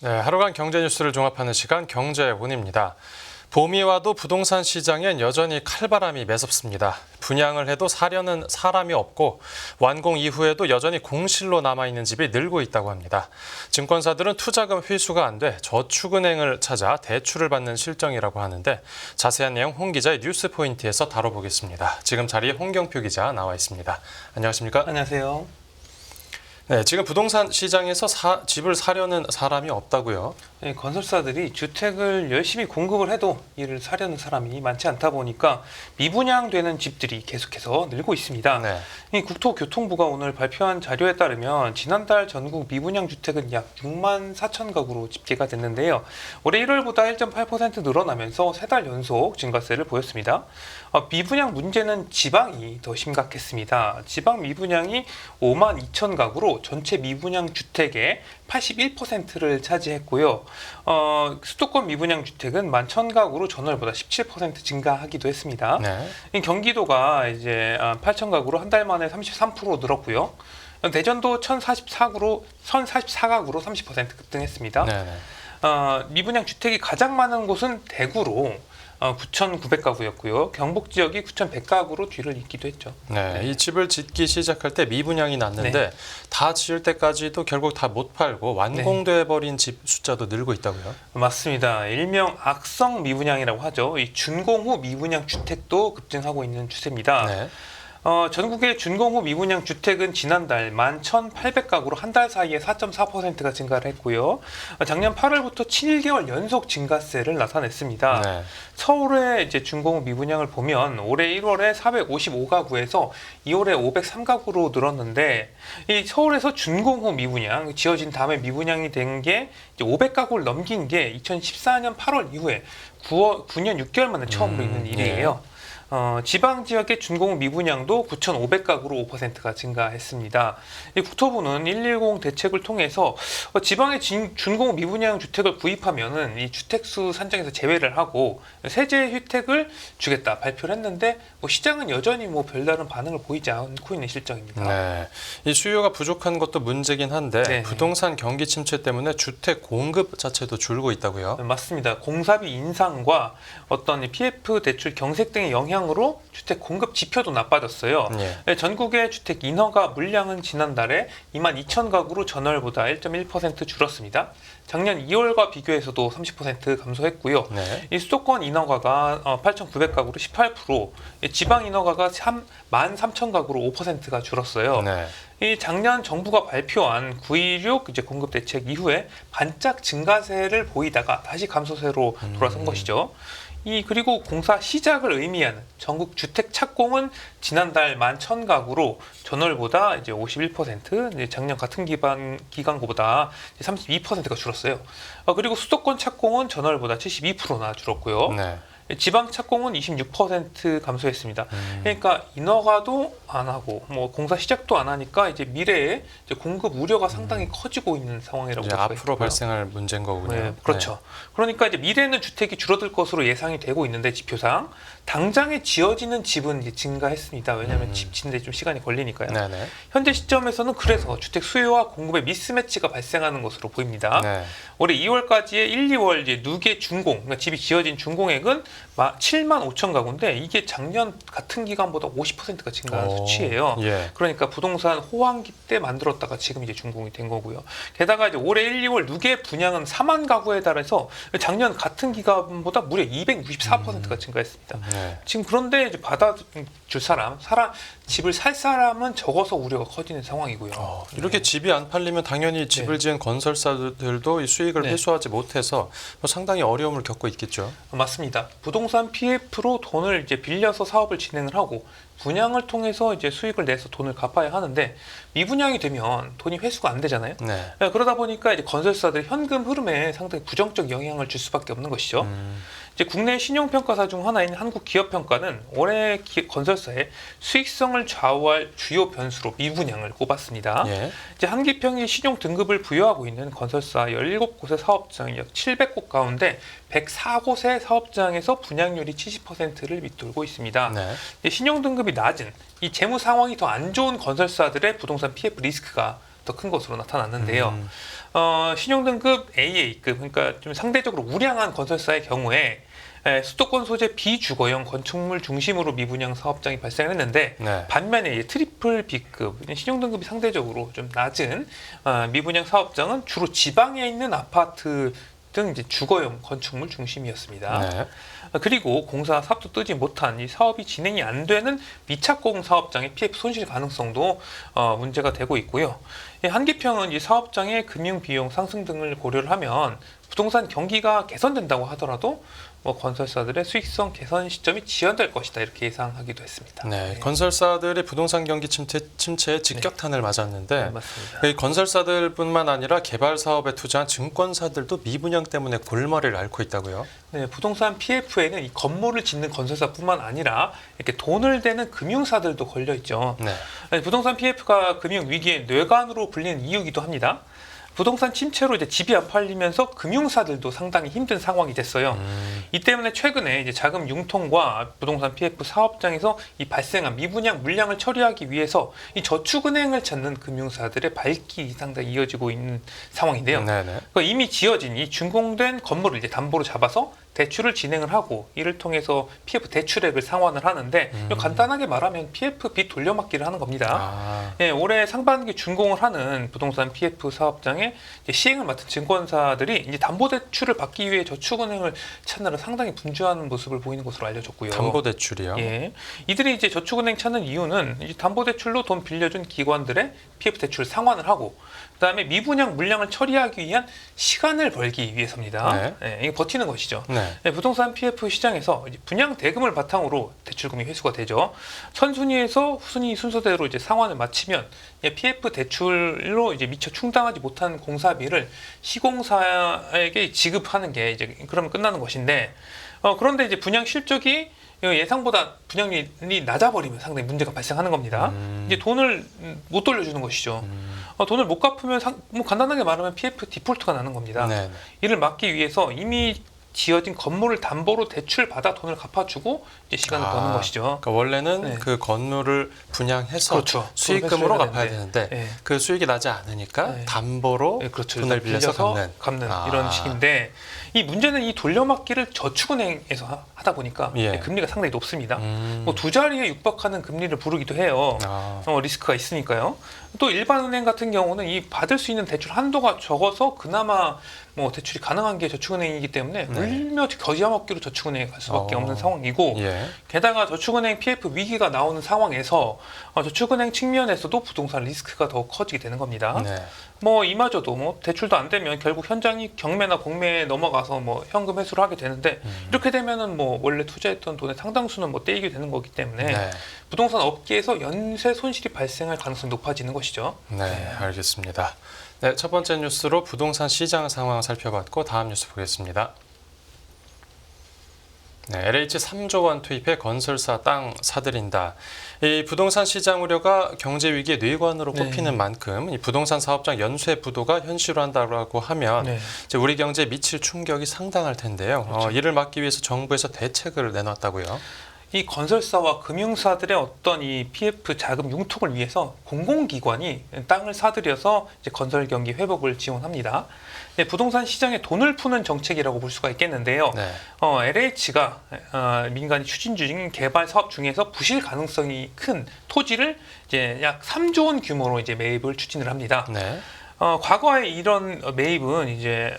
네, 하루간 경제 뉴스를 종합하는 시간 경제본입니다. 봄이 와도 부동산 시장엔 여전히 칼바람이 매섭습니다. 분양을 해도 사려는 사람이 없고 완공 이후에도 여전히 공실로 남아있는 집이 늘고 있다고 합니다. 증권사들은 투자금 회수가 안 돼 저축은행을 찾아 대출을 받는 실정이라고 하는데 자세한 내용 홍 기자의 뉴스포인트에서 다뤄보겠습니다. 지금 자리에 홍경표 기자 나와 있습니다. 안녕하십니까? 안녕하세요. 네, 지금 부동산 시장에서 집을 사려는 사람이 없다고요? 네, 건설사들이 주택을 열심히 공급을 해도 이를 사려는 사람이 많지 않다 보니까 미분양되는 집들이 계속해서 늘고 있습니다. 네. 이 국토교통부가 오늘 발표한 자료에 따르면 지난달 전국 미분양 주택은 약 6만 4천 가구로 집계가 됐는데요. 올해 1월보다 1.8% 늘어나면서 3달 연속 증가세를 보였습니다. 미분양 문제는 지방이 더 심각했습니다. 지방 미분양이 5만 2천 가구로 전체 미분양 주택의 81%를 차지했고요. 수도권 미분양 주택은 11,000가구로 전월보다 17% 증가하기도 했습니다. 네. 이 경기도가 이제 8,000가구로 한 달 만에 33% 늘었고요. 대전도 1,044가구로 30% 급등했습니다. 네. 미분양 주택이 가장 많은 곳은 대구로 9,900가구였고요. 경북 지역이 9,100가구로 뒤를 잇기도 했죠. 네, 이 집을 짓기 시작할 때 미분양이 났는데 다 지을 때까지도 결국 다 못 팔고 완공돼 버린 집 숫자도 늘고 있다고요? 맞습니다. 일명 악성 미분양이라고 하죠. 이 준공 후 미분양 주택도 급증하고 있는 추세입니다. 네. 전국의 준공 후 미분양 주택은 지난달 11,800가구로 한 달 사이에 4.4%가 증가를 했고요. 작년 8월부터 7개월 연속 증가세를 나타냈습니다. 네. 서울의 이제 준공 후 미분양을 보면 올해 1월에 455가구에서 2월에 503가구로 늘었는데 이 서울에서 준공 후 미분양 지어진 다음에 미분양이 된 게 500가구를 넘긴 게 2014년 8월 이후에 9년 6개월 만에 처음으로 있는 일이에요. 지방 지역의 준공 미분양도 9,500가구로 5%가 증가했습니다. 이 국토부는 110 대책을 통해서 지방의 준공 미분양 주택을 구입하면은 이 주택수 산정에서 제외를 하고 세제 혜택을 주겠다 발표를 했는데 시장은 여전히 별다른 반응을 보이지 않고 있는 실정입니다. 네. 이 수요가 부족한 것도 문제긴 한데 네. 부동산 경기 침체 때문에 주택 공급 자체도 줄고 있다고요? 맞습니다. 공사비 인상과 어떤 PF 대출 경색 등의 영향으로 주택 공급 지표도 나빠졌어요. 예. 전국의 주택 인허가 물량은 지난달에 2만 2천 가구로 전월보다 1.1% 줄었습니다. 작년 2월과 비교해서도 30% 감소했고요. 네. 이 수도권 인허가가 8,900가구로 18%, 지방 인허가가 13,000가구로 5%가 줄었어요. 네. 이 작년 정부가 발표한 9.16 이제 공급 대책 이후에 반짝 증가세를 보이다가 다시 감소세로 돌아선 것이죠. 그리고 공사 시작을 의미하는 전국 주택 착공은 지난달 11,000가구로 전월보다 이제 51%, 이제 작년 같은 기간보다 32%가 줄었어요. 그리고 수도권 착공은 전월보다 72%나 줄었고요. 네. 지방 착공은 26% 감소했습니다. 그러니까 인허가도 안 하고 공사 시작도 안 하니까 이제 미래에 이제 공급 우려가 상당히 커지고 있는 상황이라고 볼 이제 수가 앞으로 있고요. 발생할 문제인 거군요. 네, 그렇죠. 그러니까 이제 미래에는 주택이 줄어들 것으로 예상이 되고 있는데 지표상 당장에 지어지는 집은 이제 증가했습니다. 왜냐하면 집 짓는데 좀 시간이 걸리니까요. 네. 현재 시점에서는 그래서 주택 수요와 공급의 미스매치가 발생하는 것으로 보입니다. 네. 올해 2월까지의 1, 2월 이제 누계 준공, 그러니까 집이 지어진 준공액은 7만 5천 가구인데 이게 작년 같은 기간보다 50%가 증가한 수치예요. 예. 그러니까 부동산 호황기 때 만들었다가 지금 이제 준공이 된 거고요. 게다가 이제 올해 1, 2월 누계 분양은 4만 가구에 달해서 작년 같은 기간보다 무려 264%가 증가했습니다. 네. 지금 그런데 이제 받아줄 사람, 집을 살 사람은 적어서 우려가 커지는 상황이고요. 이렇게 집이 안 팔리면 당연히 집을 지은 건설사들도 이 수익을 회수하지 못해서 상당히 어려움을 겪고 있겠죠. 맞습니다. 부동산 PF로 돈을 이제 빌려서 사업을 진행을 하고 분양을 통해서 이제 수익을 내서 돈을 갚아야 하는데 미분양이 되면 돈이 회수가 안 되잖아요. 네. 그러다 보니까 이제 건설사들 현금 흐름에 상당히 부정적 영향을 줄 수밖에 없는 것이죠. 이제 국내 신용평가사 중 하나인 한국기업평가는 올해 건설사의 수익성을 좌우할 주요 변수로 미분양을 꼽았습니다. 예. 이제 한기평이 신용 등급을 부여하고 있는 건설사 17곳의 사업장 약 700곳 가운데 104곳의 사업장에서 분양률이 70%를 밑돌고 있습니다. 네. 신용 등급이 낮은 이 재무 상황이 더 안 좋은 건설사들의 부동산 PF 리스크가 더 큰 것으로 나타났는데요. 신용등급 AA급, 그러니까 좀 상대적으로 우량한 건설사의 경우에 수도권 소재 비주거용 건축물 중심으로 미분양 사업장이 발생했는데 네. 반면에 트리플 B급 신용등급이 상대적으로 좀 낮은 미분양 사업장은 주로 지방에 있는 아파트 등 이제 주거용 건축물 중심이었습니다. 네. 그리고 공사 사업도 뜨지 못한 이 사업이 진행이 안 되는 미착공 사업장의 PF 손실 가능성도 문제가 되고 있고요. 한계평은 이 사업장의 금융 비용 상승 등을 고려를 하면 부동산 경기가 개선된다고 하더라도 건설사들의 수익성 개선 시점이 지연될 것이다 이렇게 예상하기도 했습니다. 네, 건설사들이 부동산 경기 침체에 직격탄을 맞았는데 네, 맞습니다. 이 건설사들뿐만 아니라 개발 사업에 투자한 증권사들도 미분양 때문에 골머리를 앓고 있다고요? 네, 부동산 PF에는 이 건물을 짓는 건설사뿐만 아니라 이렇게 돈을 대는 금융사들도 걸려 있죠. 네. 부동산 PF가 금융 위기의 뇌관으로 불리는 이유기도 합니다. 부동산 침체로 이제 집이 안 팔리면서 금융사들도 상당히 힘든 상황이 됐어요. 이 때문에 최근에 이제 자금 융통과 부동산 PF 사업장에서 이 발생한 미분양 물량을 처리하기 위해서 이 저축은행을 찾는 금융사들의 발길이 상당히 이어지고 있는 상황인데요. 네네. 그러니까 이미 지어진 이 준공된 건물을 이제 담보로 잡아서 대출을 진행을 하고 이를 통해서 PF 대출액을 상환을 하는데 간단하게 말하면 PF 빚 돌려막기를 하는 겁니다. 아, 예, 올해 상반기 준공을 하는 부동산 PF 사업장에 이제 시행을 맡은 증권사들이 이제 담보대출을 받기 위해 저축은행을 찾느라 상당히 분주하는 모습을 보이는 것으로 알려졌고요. 담보대출이요? 예, 이들이 이제 저축은행 찾는 이유는 이제 담보대출로 돈 빌려준 기관들의 PF 대출을 상환을 하고 그다음에 미분양 물량을 처리하기 위한 시간을 벌기 위해서입니다. 네. 예, 이게 버티는 것이죠. 네. 네, 부동산 PF 시장에서 이제 분양 대금을 바탕으로 대출금이 회수가 되죠. 선순위에서 후순위 순서대로 이제 상환을 마치면 PF 대출로 이제 미처 충당하지 못한 공사비를 시공사에게 지급하는 게 이제 그러면 끝나는 것인데 그런데 이제 분양 실적이 예상보다 분양률이 낮아버리면 상당히 문제가 발생하는 겁니다. 이제 돈을 못 돌려주는 것이죠. 돈을 못 갚으면 간단하게 말하면 PF 디폴트가 나는 겁니다. 네. 이를 막기 위해서 이미 지어진 건물을 담보로 대출 받아 돈을 갚아주고 이제 시간을 버는 것이죠. 그러니까 원래는 네. 그 건물을 분양해서 그렇죠. 수익금으로 회수해야 갚아야 되는데 네. 그 수익이 나지 않으니까 네. 담보로 네, 그렇죠. 돈을 빌려서 갚는. 이런 식인데 이 문제는 이 돌려막기를 저축은행에서 하다 보니까 예. 금리가 상당히 높습니다. 뭐 두 자리에 육박하는 금리를 부르기도 해요. 리스크가 있으니까요. 또 일반은행 같은 경우는 이 받을 수 있는 대출 한도가 적어서 그나마 뭐 대출이 가능한 게 저축은행이기 때문에 네. 울며 겨자먹기로 저축은행에 갈 수밖에 없는 상황이고 예. 게다가 저축은행 PF 위기가 나오는 상황에서 저축은행 측면에서도 부동산 리스크가 더 커지게 되는 겁니다. 네. 뭐 이마저도 뭐 대출도 안 되면 결국 현장이 경매나 공매에 넘어가서 뭐 현금 회수를 하게 되는데 이렇게 되면은 뭐 원래 투자했던 돈의 상당수는 뭐 떼이게 되는 거기 때문에 네. 부동산 업계에서 연쇄 손실이 발생할 가능성이 높아지는 것이죠. 네, 알겠습니다. 네, 첫 번째 뉴스로 부동산 시장 상황 살펴봤고 다음 뉴스 보겠습니다. 네, LH 3조 원 투입해 건설사 땅 사들인다. 이 부동산 시장 우려가 경제 위기의 뇌관으로 네. 꼽히는 만큼 이 부동산 사업장 연쇄 부도가 현실화한다고 하면 네. 이제 우리 경제에 미칠 충격이 상당할 텐데요. 그렇죠. 이를 막기 위해서 정부에서 대책을 내놨다고요. 이 건설사와 금융사들의 어떤 이 PF 자금 융통을 위해서 공공기관이 땅을 사들여서 이제 건설 경기 회복을 지원합니다. 네, 부동산 시장에 돈을 푸는 정책이라고 볼 수가 있겠는데요. 네. LH가 민간이 추진 중인 개발 사업 중에서 부실 가능성이 큰 토지를 이제 약 3조 원 규모로 이제 매입을 추진을 합니다. 네. 과거에 이런 매입은 이제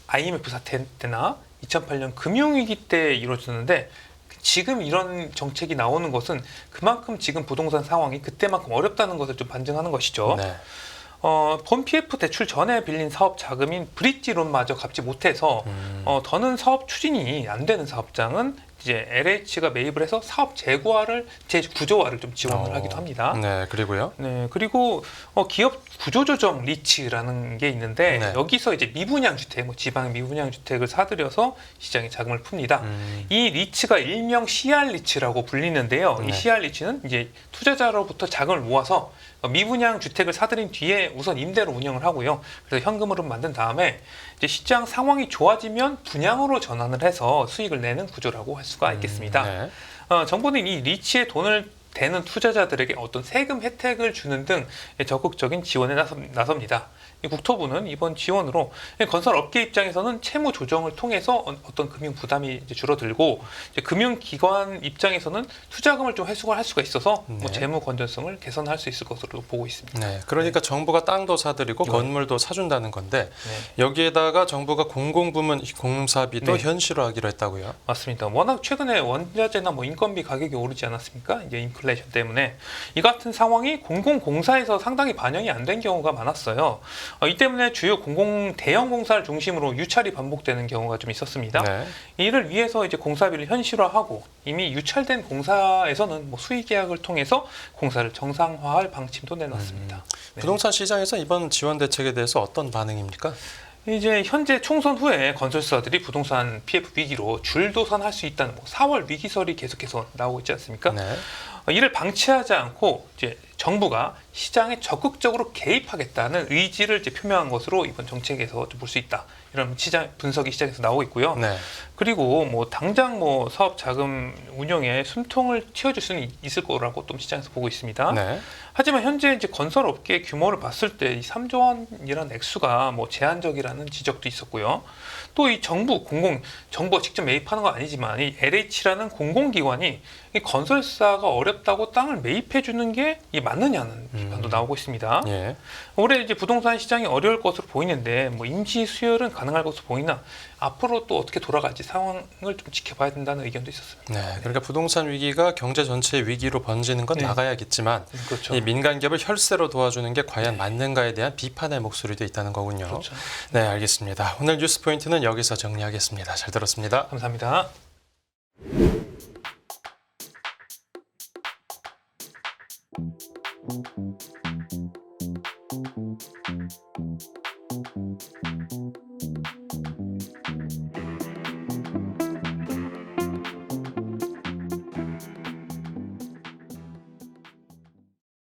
IMF 사태 때나 2008년 금융위기 때 이루어졌는데 지금 이런 정책이 나오는 것은 그만큼 지금 부동산 상황이 그때만큼 어렵다는 것을 좀 반증하는 것이죠. 네. 본 PF 대출 전에 빌린 사업 자금인 브릿지론마저 갚지 못해서 더는 사업 추진이 안 되는 사업장은 이제 LH가 매입을 해서 사업 재구조화를 좀 지원을 하기도 합니다. 네, 그리고요. 네, 그리고 기업 구조조정 리츠라는 게 있는데 네. 여기서 이제 미분양 주택, 뭐 지방 미분양 주택을 사들여서 시장에 자금을 풉니다. 이 리츠가 일명 CR 리츠라고 불리는데요. 네. 이 CR 리츠는 이제 투자자로부터 자금을 모아서 미분양 주택을 사들인 뒤에 우선 임대로 운영을 하고요. 그래서 현금으로 만든 다음에 이제 시장 상황이 좋아지면 분양으로 전환을 해서 수익을 내는 구조라고 할 수가 있겠습니다. 네. 정부는 이 리츠에 돈을 되는 투자자들에게 어떤 세금 혜택을 주는 등 적극적인 지원에 나섭니다. 이 국토부는 이번 지원으로 건설 업계 입장에서는 채무 조정을 통해서 어떤 금융 부담이 이제 줄어들고, 이제 금융기관 입장에서는 투자금을 좀 회수를 할 수가 있어서 뭐 재무 건전성을 개선할 수 있을 것으로 보고 있습니다. 네, 그러니까 정부가 땅도 사드리고 건물도 사준다는 건데 네. 여기에다가 정부가 공공부문 공사비도 네. 현실화하기로 했다고요? 맞습니다. 워낙 최근에 원자재나 뭐 인건비 가격이 오르지 않았습니까? 이제 인플레이션 때문에 이 같은 상황이 공공공사에서 상당히 반영이 안 된 경우가 많았어요. 이 때문에 주요 대형 공사를 중심으로 유찰이 반복되는 경우가 좀 있었습니다. 네. 이를 위해서 이제 공사비를 현실화하고 이미 유찰된 공사에서는 뭐 수의 계약을 통해서 공사를 정상화할 방침도 내놨습니다. 네. 부동산 시장에서 이번 지원 대책에 대해서 어떤 반응입니까? 이제 현재 총선 후에 건설사들이 부동산 PF 위기로 줄도산할 수 있다는 4월 위기설이 계속해서 나오고 있지 않습니까? 네. 이를 방치하지 않고 이제 정부가 시장에 적극적으로 개입하겠다는 의지를 이제 표명한 것으로 이번 정책에서 볼 수 있다. 이런 시장 분석이 시장에서 나오고 있고요. 네. 그리고 뭐 당장 뭐 사업 자금 운영에 숨통을 틔워줄 수는 있을 거라고 또 시장에서 보고 있습니다. 네. 하지만 현재 이제 건설 업계 규모를 봤을 때 이 3조 원이라는 액수가 뭐 제한적이라는 지적도 있었고요. 또 이 정부가 직접 매입하는 건 아니지만 이 LH라는 공공기관이 이 건설사가 어렵다고 땅을 매입해 주는 게 이게 맞느냐는 비판도 나오고 있습니다. 예. 올해 이제 부동산 시장이 어려울 것으로 보이는데 뭐 임시 수혈은 가능할 것으로 보이나 앞으로 또 어떻게 돌아갈지 상황을 좀 지켜봐야 된다는 의견도 있었습니다. 네. 그러니까 부동산 위기가 경제 전체의 위기로 번지는 건 네. 나가야겠지만 그렇죠. 이 민간 기업을 혈세로 도와주는 게 과연 맞는가에 대한 비판의 목소리도 있다는 거군요. 그렇죠. 네, 알겠습니다. 오늘 뉴스 포인트는 여기서 정리하겠습니다. 잘 들었습니다. 감사합니다.